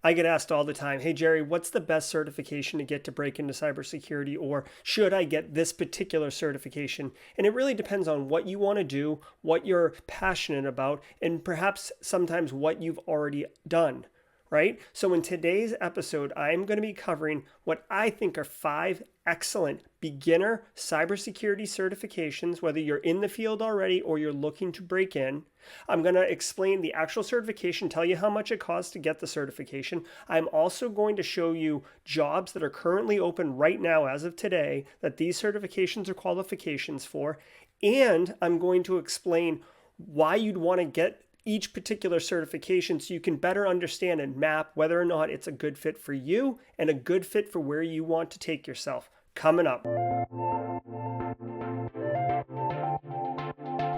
I get asked all the time, hey, Jerry, what's the best certification to get to break into cybersecurity? Or should I get this particular certification? And it really depends on what you want to do, what you're passionate about, and perhaps sometimes what you've already done, right? So in today's episode, I'm going to be covering what I think are 5 excellent beginner cybersecurity certifications, whether you're in the field already or you're looking to break in. I'm going to explain the actual certification, tell you how much it costs to get the certification. I'm also going to show you jobs that are currently open right now as of today that these certifications are qualifications for. And I'm going to explain why you'd want to get each particular certification so you can better understand and map whether or not it's a good fit for you and a good fit for where you want to take yourself. Coming up.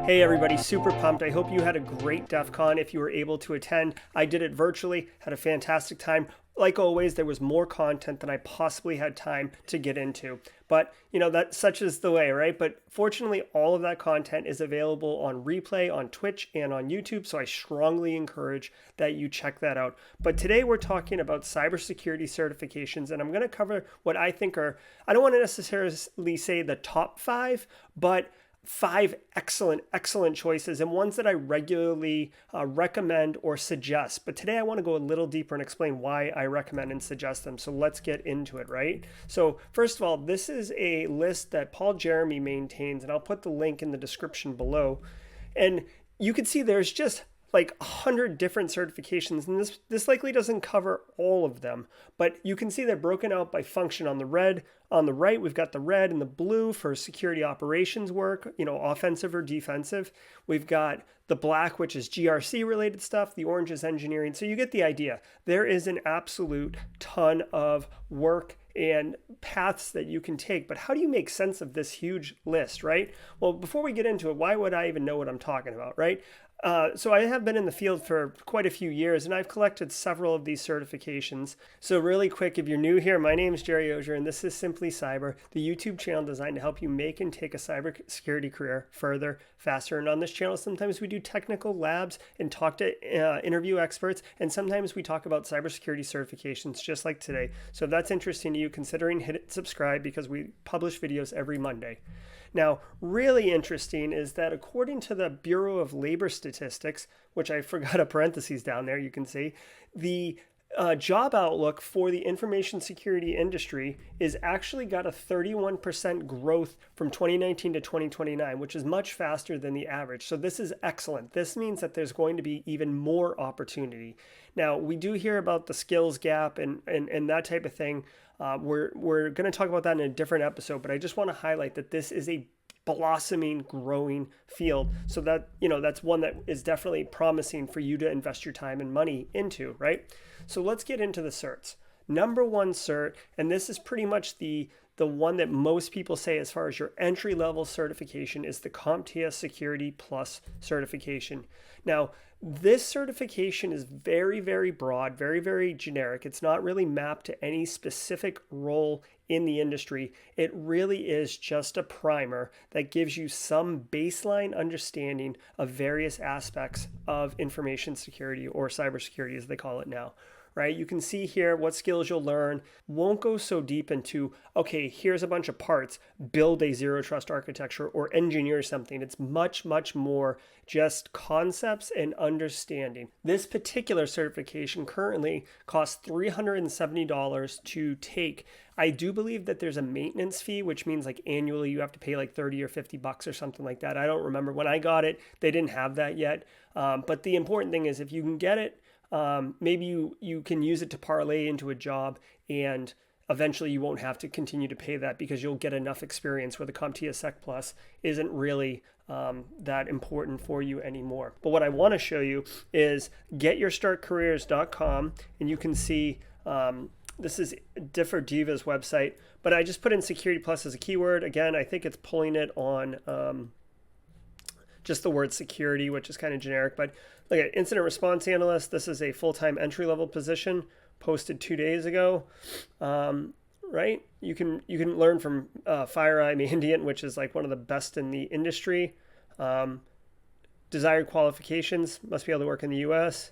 Hey everybody, super pumped. I hope you had a great DEF CON if you were able to attend. I did it virtually, had a fantastic time. Like always, there was more content than I possibly had time to get into. But, that such is the way, right? But fortunately, all of that content is available on replay on Twitch and on YouTube. So I strongly encourage that you check that out. But today we're talking about cybersecurity certifications, and I'm going to cover what I think are, I don't want to necessarily say the top 5, but 5 excellent choices and ones that I regularly recommend or suggest. But today I want to go a little deeper and explain why I recommend and suggest them. So let's get into it, right? So first of all, this is a list that Paul Jeremy maintains, and I'll put the link in the description below. And you can see there's just like 100 different certifications, and this likely doesn't cover all of them, but you can see they're broken out by function. On the right, we've got the red and the blue for security operations work, offensive or defensive. We've got the black, which is GRC related stuff. The orange is engineering. So you get the idea. There is an absolute ton of work and paths that you can take. But how do you make sense of this huge list, right? Well, before we get into it, why would I even know what I'm talking about, right? So I have been in the field for quite a few years, and I've collected several of these certifications. So really quick, if you're new here, my name is Jerry Ogier, and this is Simply Cyber, the YouTube channel designed to help you make and take a cybersecurity career further, faster. And on this channel, sometimes we do technical labs and talk to interview experts, and sometimes we talk about cybersecurity certifications, just like today. So if that's interesting to you, considering hit subscribe because we publish videos every Monday. Now, really interesting is that according to the Bureau of Labor Statistics, which I forgot a parentheses down there, you can see, the job outlook for the information security industry is actually got a 31% growth from 2019 to 2029, which is much faster than the average. So this is excellent. This means that there's going to be even more opportunity. Now, we do hear about the skills gap and that type of thing. We're going to talk about that in a different episode, but I just want to highlight that this is a blossoming, growing field. So that, that's one that is definitely promising for you to invest your time and money into, right? So let's get into the certs. Number one cert, and this is pretty much the one that most people say as far as your entry level certification, is the CompTIA Security Plus certification. Now, this certification is very, very broad, very, very generic. It's not really mapped to any specific role in the industry. It really is just a primer that gives you some baseline understanding of various aspects of information security, or cybersecurity as they call it now. Right? You can see here what skills you'll learn. Won't go so deep into, okay, here's a bunch of parts, build a zero trust architecture or engineer something. It's much, much more just concepts and understanding. This particular certification currently costs $370 to take. I do believe that there's a maintenance fee, which means like annually you have to pay like 30 or 50 bucks or something like that. I don't remember. When I got it, they didn't have that yet. But the important thing is if you can get it, maybe you can use it to parlay into a job, and eventually you won't have to continue to pay that because you'll get enough experience where the CompTIA Sec Plus isn't really that important for you anymore. But what I want to show you is getyourstartcareers.com, and you can see this is DifferDiva's website, but I just put in Security Plus as a keyword. Again, I think it's pulling it on just the word security, which is kind of generic. But look at incident response analyst. This is a full-time entry-level position posted 2 days ago. Right? You can learn from FireEye Mandiant, which is like one of the best in the industry. Desired qualifications, must be able to work in the U.S.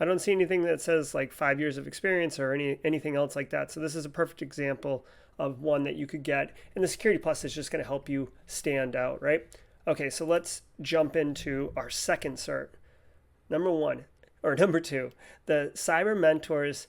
I don't see anything that says like 5 years of experience or anything else like that. So this is a perfect example of one that you could get. And the Security Plus is just going to help you stand out, right? Okay, so let's jump into our second cert. Number two, the Cyber Mentors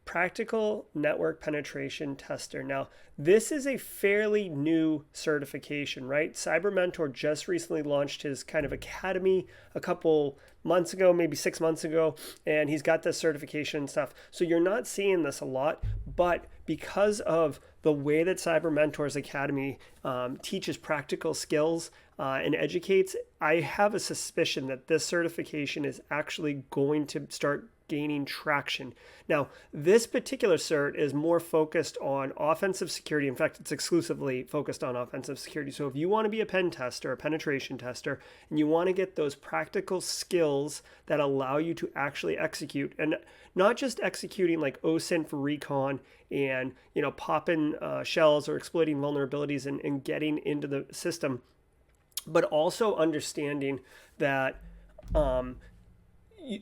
Practical Network Penetration Tester. Now, this is a fairly new certification, right? Cyber Mentor just recently launched his kind of academy a couple months ago, maybe 6 months ago, and he's got this certification and stuff. So you're not seeing this a lot, but because of the way that Cyber Mentors Academy teaches practical skills and educates, I have a suspicion that this certification is actually going to start gaining traction. Now, this particular cert is more focused on offensive security. In fact, it's exclusively focused on offensive security. So if you want to be a pen tester, a penetration tester, and you want to get those practical skills that allow you to actually execute, and not just executing like OSINT for recon and, popping shells or exploiting vulnerabilities and getting into the system, but also understanding that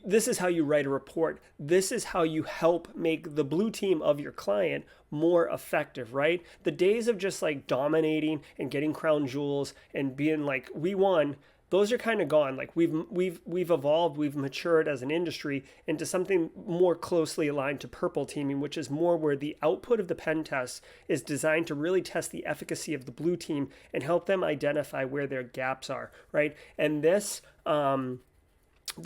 this is how you write a report. This is how you help make the blue team of your client more effective, right? The days of just like dominating and getting crown jewels and being like, we won, those are kind of gone. Like we've evolved, we've matured as an industry into something more closely aligned to purple teaming, which is more where the output of the pen test is designed to really test the efficacy of the blue team and help them identify where their gaps are, right? And this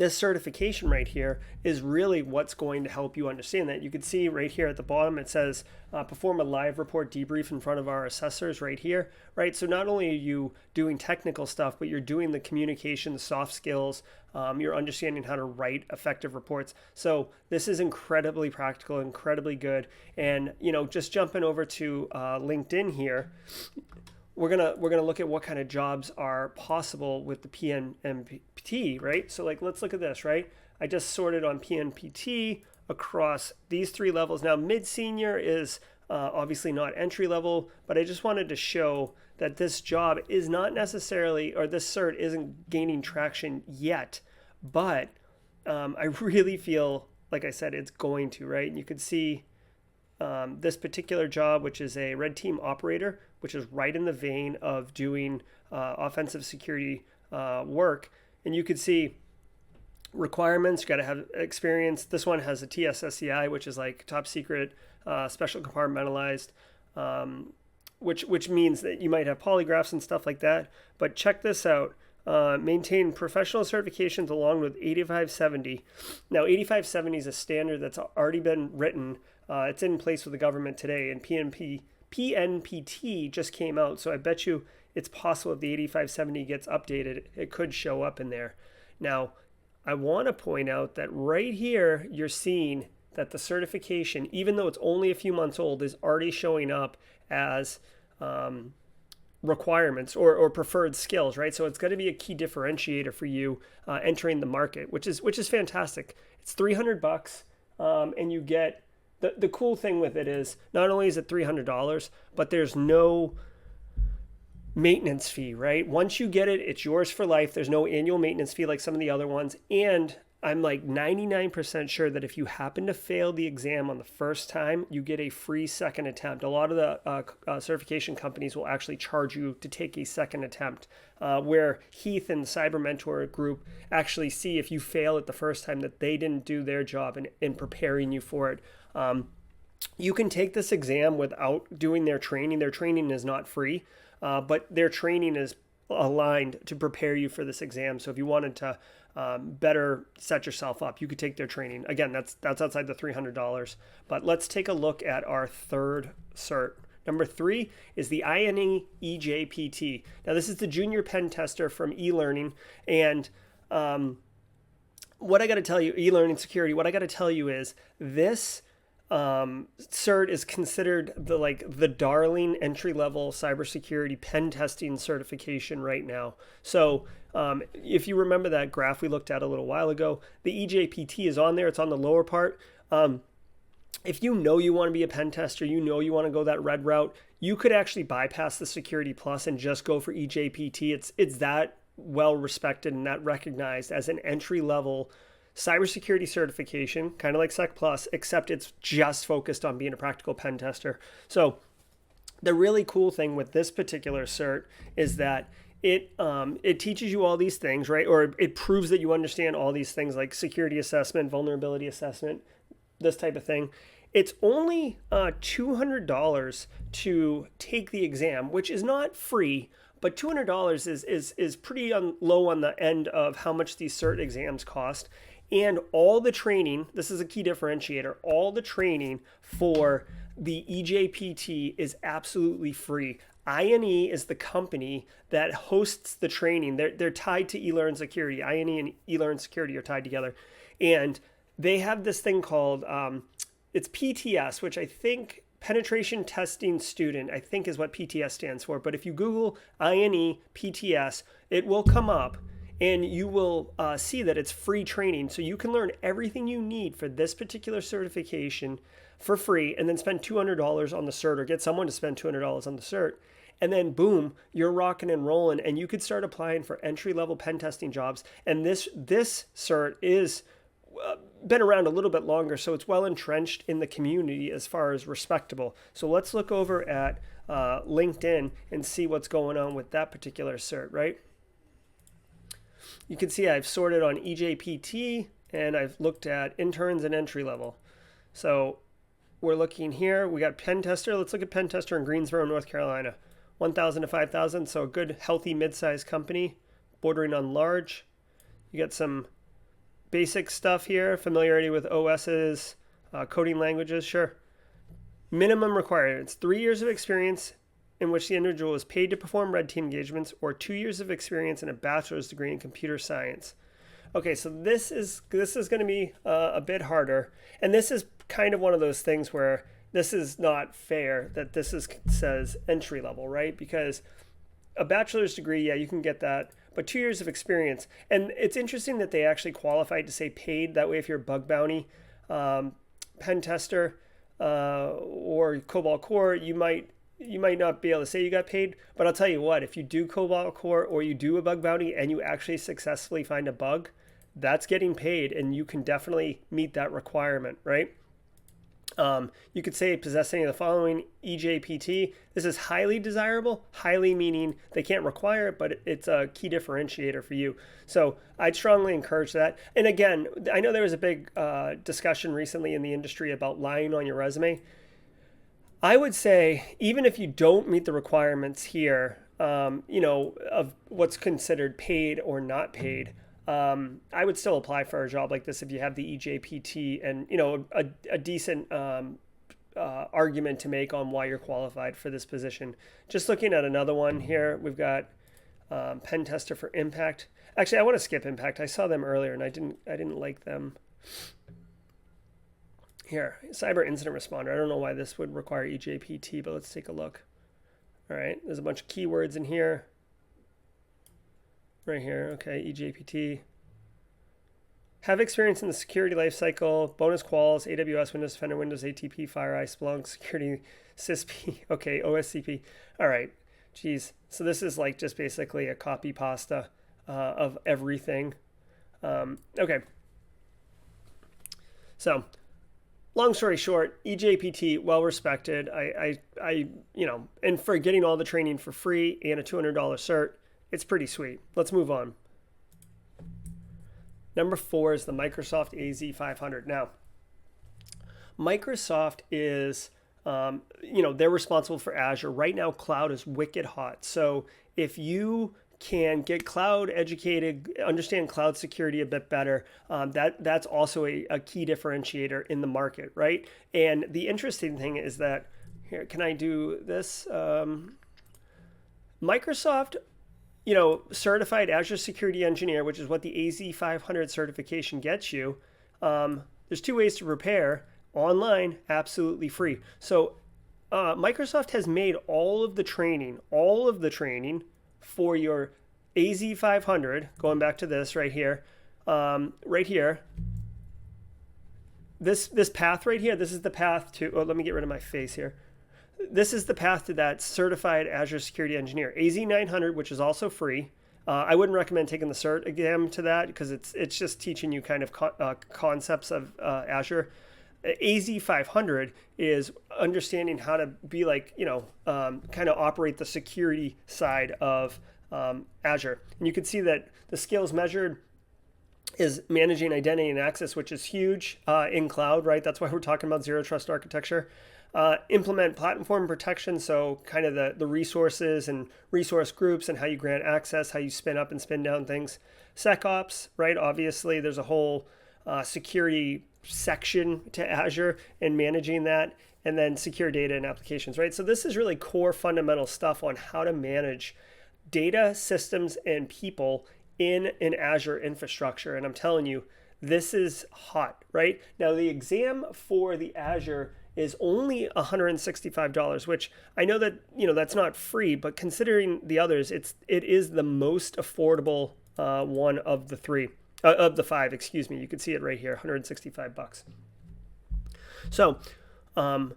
certification right here is really what's going to help you understand that. You can see right here at the bottom, it says perform a live report debrief in front of our assessors right here, right? So not only are you doing technical stuff, but you're doing the communication, the soft skills, you're understanding how to write effective reports. So this is incredibly practical, incredibly good. And, just jumping over to LinkedIn here, we're gonna look at what kind of jobs are possible with the PNPT, right? So let's look at this, right? I just sorted on PNPT across these three levels. Now mid-senior is obviously not entry level, but I just wanted to show that this job is not necessarily, or this cert isn't gaining traction yet, but I really feel, like I said, it's going to, right? And you can see this particular job, which is a red team operator, which is right in the vein of doing offensive security work. And you could see requirements, you got to have experience. This one has a TSSCI, which is like top secret, special compartmentalized, which means that you might have polygraphs and stuff like that. But check this out. Maintain professional certifications along with 8570. Now, 8570 is a standard that's already been written. It's in place with the government today, and PNPT just came out, so I bet you it's possible if the 8570 gets updated, it could show up in there. Now, I want to point out that right here, you're seeing that the certification, even though it's only a few months old, is already showing up as requirements or preferred skills, right? So it's going to be a key differentiator for you entering the market, which is fantastic. It's $300, and you get the cool thing with it is not only is it $300, but there's no maintenance fee, right? Once you get it, it's yours for life. There's no annual maintenance fee like some of the other ones. And I'm like 99% sure that if you happen to fail the exam on the first time, you get a free second attempt. A lot of the certification companies will actually charge you to take a second attempt, where Heath and the Cyber Mentor group actually see if you fail it the first time that they didn't do their job in preparing you for it. You can take this exam without doing their training. Their training is not free, but their training is aligned to prepare you for this exam. So if you wanted to better set yourself up, you could take their training. Again, that's outside the $300. But let's take a look at our third cert. Number 3 is the INE EJPT. Now, this is the junior pen tester from eLearning. And what I got to tell you, eLearning security, what I got to tell you is this cert is considered the darling entry-level cybersecurity pen testing certification right now. So if you remember that graph we looked at a little while ago, the EJPT is on there. It's on the lower part. If you know you want to be a pen tester, you know you want to go that red route, you could actually bypass the Security Plus and just go for EJPT. It's that well respected and that recognized as an entry-level cybersecurity certification, kind of like Sec Plus, except it's just focused on being a practical pen tester. So the really cool thing with this particular cert is that it teaches you all these things, right? Or it proves that you understand all these things like security assessment, vulnerability assessment, this type of thing. It's only $200 to take the exam, which is not free, but $200 is pretty low on the end of how much these cert exams cost. And all the training, this is a key differentiator, all the training for the EJPT is absolutely free. INE is the company that hosts the training. They're tied to eLearn Security. INE and eLearn Security are tied together. And they have this thing called, it's PTS, which I think Penetration Testing Student, I think is what PTS stands for. But if you Google INE PTS, it will come up and you will see that it's free training. So you can learn everything you need for this particular certification for free and then spend $200 on the cert, or get someone to spend $200 on the cert. And then boom, you're rocking and rolling, and you could start applying for entry-level pen testing jobs. And this cert is been around a little bit longer, so it's well entrenched in the community as far as respectable. So let's look over at LinkedIn and see what's going on with that particular cert, right? You can see I've sorted on EJPT, and I've looked at interns and entry level. So we're looking here. We got pen tester. Let's look at pen tester in Greensboro, North Carolina. 1,000 to 5,000. So a good, healthy, mid-sized company, bordering on large. You got some basic stuff here. Familiarity with OSs, coding languages. Sure. Minimum requirements: 3 years of experience in which the individual is paid to perform red team engagements, or 2 years of experience and a bachelor's degree in computer science. Okay, so this is going to be a bit harder, and this is kind of one of those things where this is not fair that this says entry level, right? Because a bachelor's degree, yeah, you can get that, but 2 years of experience. And it's interesting that they actually qualified to say paid. That way, if you're a bug bounty pen tester or Cobalt Core, you might not be able to say you got paid. But I'll tell you what, if you do Cobalt Core or you do a bug bounty and you actually successfully find a bug, that's getting paid, and you can definitely meet that requirement, right? You could say possess any of the following: EJPT. This is highly desirable, highly meaning they can't require it, but it's a key differentiator for you. So I'd strongly encourage that. And again, I know there was a big discussion recently in the industry about lying on your resume. I would say, even if you don't meet the requirements here, of what's considered paid or not paid, I would still apply for a job like this if you have the EJPT and, a decent argument to make on why you're qualified for this position. Just looking at another one here, we've got pen tester for Impact. Actually, I want to skip Impact. I saw them earlier and I didn't like them. Here, cyber incident responder. I don't know why this would require EJPT, but let's take a look. All right, there's a bunch of keywords in here. Right here, okay, EJPT. Have experience in the security lifecycle, bonus quals, AWS, Windows Defender, Windows ATP, FireEye, Splunk, Security, CISP, okay, OSCP. All right, geez. So this is like just basically a copy pasta of everything. Okay. So, long story short, EJPT, well respected. And for getting all the training for free and a $200 cert, it's pretty sweet. Let's move on. Number 4 is the Microsoft AZ500. Now, Microsoft is, they're responsible for Azure. Right now, cloud is wicked hot. So if you can get cloud educated, understand cloud security a bit better, that's also a key differentiator in the market, right? And the interesting thing is that, here, can I do this? Microsoft, certified Azure Security Engineer, which is what the AZ500 certification gets you. There's 2 ways to prepare: online, absolutely free. So Microsoft has made all of the training for your AZ500, going back to this right here, this path right here, this is the path to, let me get rid of my face here. This is the path to that certified Azure Security Engineer. AZ900, which is also free, I wouldn't recommend taking the cert exam to that because it's just teaching you kind of concepts of Azure. AZ500 is understanding how to be like, kind of operate the security side of Azure. And you can see that the skills measured is managing identity and access, which is huge in cloud, right? That's why we're talking about zero trust architecture. Implement platform protection, so kind of the resources and resource groups and how you grant access, how you spin up and spin down things. SecOps, right? Obviously, there's a whole security section to Azure and managing that, and then secure data and applications, right? So this is really core fundamental stuff on how to manage data, systems, and people in an Azure infrastructure. And I'm telling you, this is hot, right? Now, the exam for the Azure is only $165, which I know that, that's not free, but considering the others, it is the most affordable one of the five, excuse me. You can see it right here, $165. So, I'm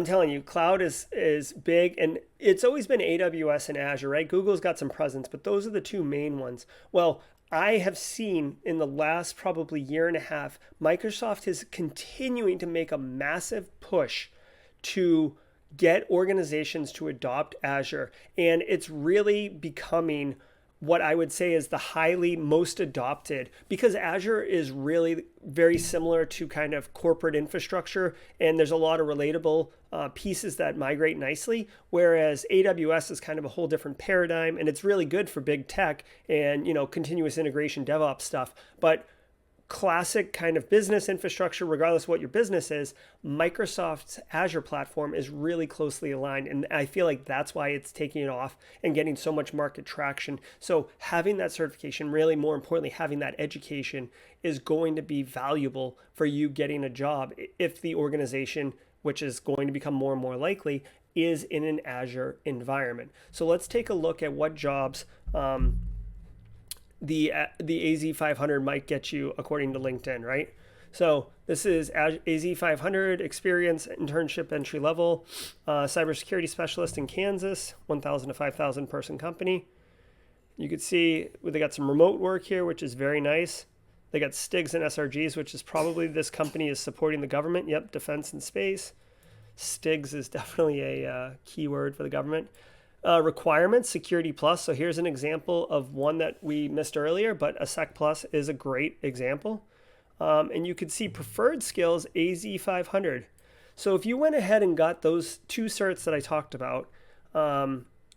telling you, cloud is big, and it's always been AWS and Azure, right? Google's got some presence, but those are the two main ones. Well, I have seen in the last probably year and a half, Microsoft is continuing to make a massive push to get organizations to adopt Azure. And it's really becoming what I would say is the highly most adopted, because Azure is really very similar to kind of corporate infrastructure, and there's a lot of relatable pieces that migrate nicely, whereas AWS is kind of a whole different paradigm, and it's really good for big tech and continuous integration DevOps stuff. But classic kind of business infrastructure, regardless of what your business is, Microsoft's Azure platform is really closely aligned. And I feel like that's why it's taking it off and getting so much market traction. So having that certification, really more importantly, having that education is going to be valuable for you getting a job if the organization, which is going to become more and more likely, is in an Azure environment. So let's take a look at what jobs the AZ500 might get you according to LinkedIn, right? So this is AZ500 experience, internship, entry level, cybersecurity specialist in Kansas, 1,000 to 5,000 person company. You can see they got some remote work here, which is very nice. They got STIGs and SRGs, which is probably this company is supporting the government. Yep, defense and space. STIGs is definitely a keyword for the government. Requirements, Security Plus. So here's an example of one that we missed earlier, but a Sec Plus is a great example. And you could see preferred skills, AZ500. So if you went ahead and got those two certs that I talked about,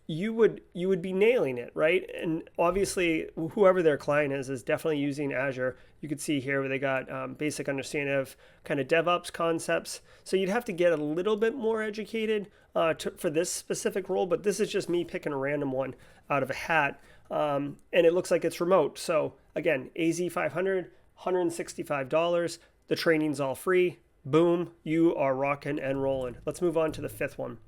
you would be nailing it, right? And obviously, whoever their client is definitely using Azure. You could see here where they got basic understanding of kind of DevOps concepts. So you'd have to get a little bit more educated for this specific role, but this is just me picking a random one out of a hat. And it looks like it's remote. So again, AZ500, $165. The training's all free. Boom, you are rocking and rolling. Let's move on to the fifth one.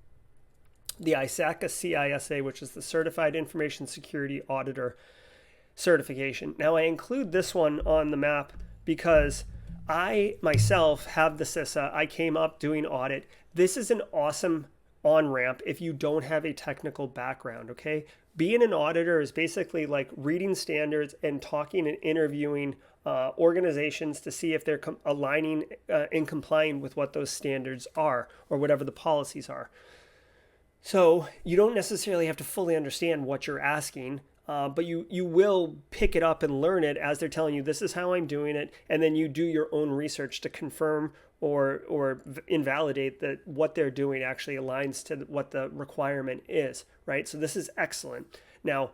The ISACA CISA, which is the Certified Information Security Auditor certification. Now, I include this one on the map because I myself have the CISA. I came up doing audit. This is an awesome on-ramp if you don't have a technical background, okay? Being an auditor is basically like reading standards and talking and interviewing organizations to see if they're aligning and complying with what those standards are or whatever the policies are. So you don't necessarily have to fully understand what you're asking, but you will pick it up and learn it as they're telling you, this is how I'm doing it. And then you do your own research to confirm or invalidate that what they're doing actually aligns to what the requirement is, right? So this is excellent. Now,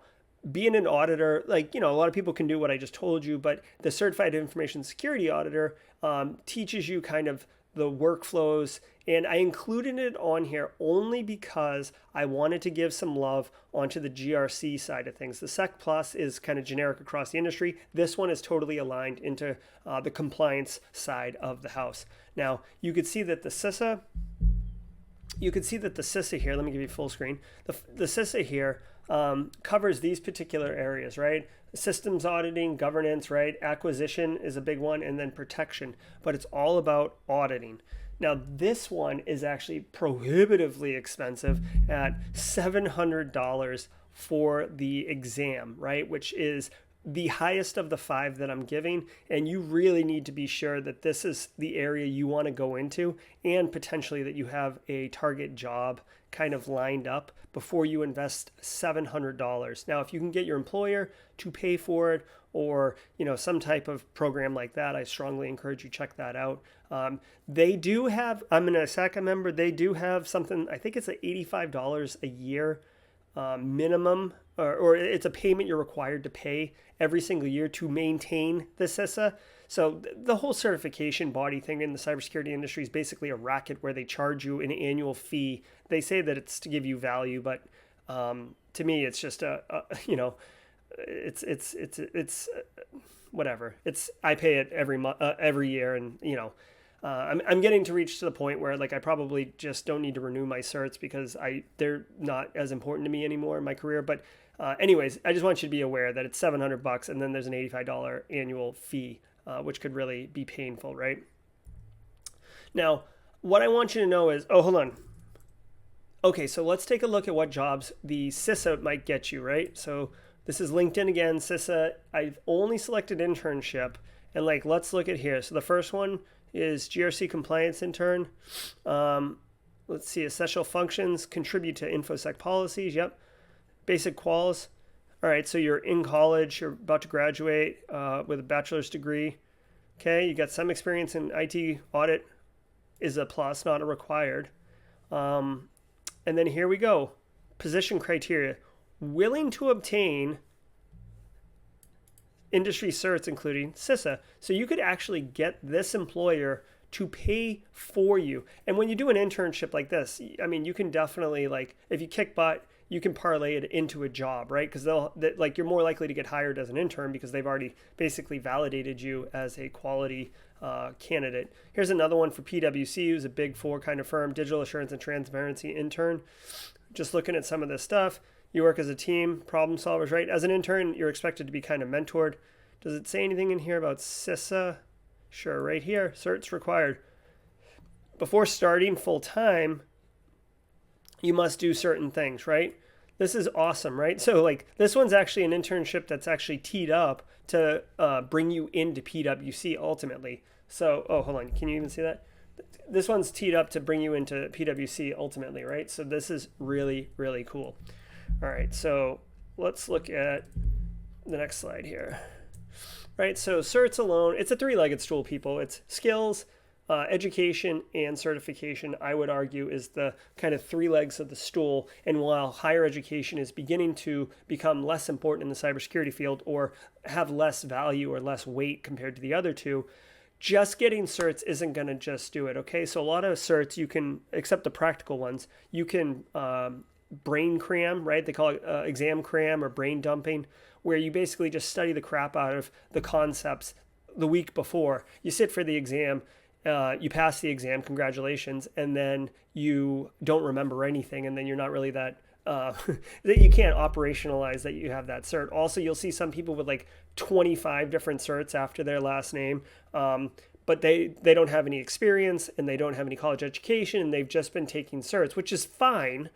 being an auditor, a lot of people can do what I just told you, but the Certified Information Security Auditor teaches you kind of the workflows, and I included it on here only because I wanted to give some love onto the GRC side of things. The Sec Plus is kind of generic across the industry. This one is totally aligned into the compliance side of the house. Now, you could see that the CISA here, let me give you full screen. The CISA here covers these particular areas, right? Systems auditing, governance, right? Acquisition is a big one, and then protection. But it's all about auditing. Now, this one is actually prohibitively expensive at $700 for the exam, right? Which is the highest of the 5 that I'm giving. And you really need to be sure that this is the area you want to go into, and potentially that you have a target job kind of lined up before you invest $700. Now, if you can get your employer to pay for it, or some type of program like that, I strongly encourage you check that out. They do have, I'm an ISACA member, they do have something, I think it's $85 a year minimum, or it's a payment you're required to pay every single year to maintain the CISA. So the whole certification body thing in the cybersecurity industry is basically a racket where they charge you an annual fee. They say that it's to give you value, but to me, it's just it's whatever. It's, I pay it every month, every year, and I'm getting to reach to the point where like I probably just don't need to renew my certs because they're not as important to me anymore in my career. But anyways, I just want you to be aware that it's $700 and then there's an $85 annual fee, which could really be painful, right? Now, what I want you to know is, oh, hold on. Okay, so let's take a look at what jobs the CISA might get you, right? So this is LinkedIn again, CISA. I've only selected internship, and like, let's look at here. So the first one is GRC compliance intern. Let's see, essential functions, contribute to InfoSec policies. Yep. Basic quals. All right, so you're in college, you're about to graduate with a bachelor's degree. Okay, you got some experience in IT audit is a plus, not a required. And then here we go. Position criteria. Willing to obtain industry certs, including CISA. So you could actually get this employer to pay for you. And when you do an internship like this, I mean, you can definitely, like, if you kick butt, you can parlay it into a job, right? Because you're more likely to get hired as an intern because they've already basically validated you as a quality candidate. Here's another one for PwC, who's a Big Four kind of firm, digital assurance and transparency intern. Just looking at some of this stuff. You work as a team, problem solvers, right? As an intern, you're expected to be kind of mentored. Does it say anything in here about CISA? Sure, right here, certs required. Before starting full time, you must do certain things, right? This is awesome, right? So like this one's actually an internship that's actually teed up to bring you into PwC ultimately. So, oh, hold on, can you even see that? This one's teed up to bring you into PwC ultimately, right? So this is really, really cool. All right, so let's look at the next slide here. Right, so certs alone, it's a three-legged stool, people. It's skills, education, and certification, I would argue, is the kind of 3 legs of the stool. And while higher education is beginning to become less important in the cybersecurity field or have less value or less weight compared to the other two, just getting certs isn't going to just do it, okay? So a lot of certs, you can, except the practical ones, you can brain cram, right? They call it exam cram or brain dumping, where you basically just study the crap out of the concepts the week before. You sit for the exam, you pass the exam, congratulations, and then you don't remember anything, and then you're not really that, that you can't operationalize that you have that cert. Also, you'll see some people with like 25 different certs after their last name, but they don't have any experience and they don't have any college education, and they've just been taking certs, which is fine,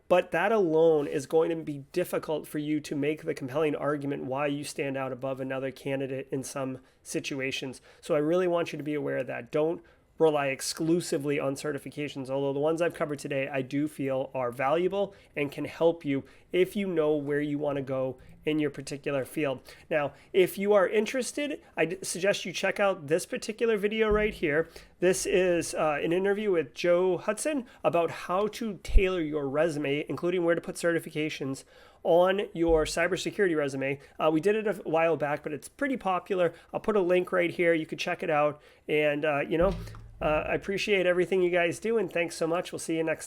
but that alone is going to be difficult for you to make the compelling argument why you stand out above another candidate in some situations. So I really want you to be aware of that. Don't rely exclusively on certifications, although the ones I've covered today I do feel are valuable and can help you if you know where you want to go in your particular field. Now, if you are interested, I suggest you check out this particular video right here. This is an interview with Joe Hudson about how to tailor your resume, including where to put certifications on your cybersecurity resume. We did it a while back, but it's pretty popular. I'll put a link right here. You could check it out. And, I appreciate everything you guys do, and thanks so much. We'll see you next time.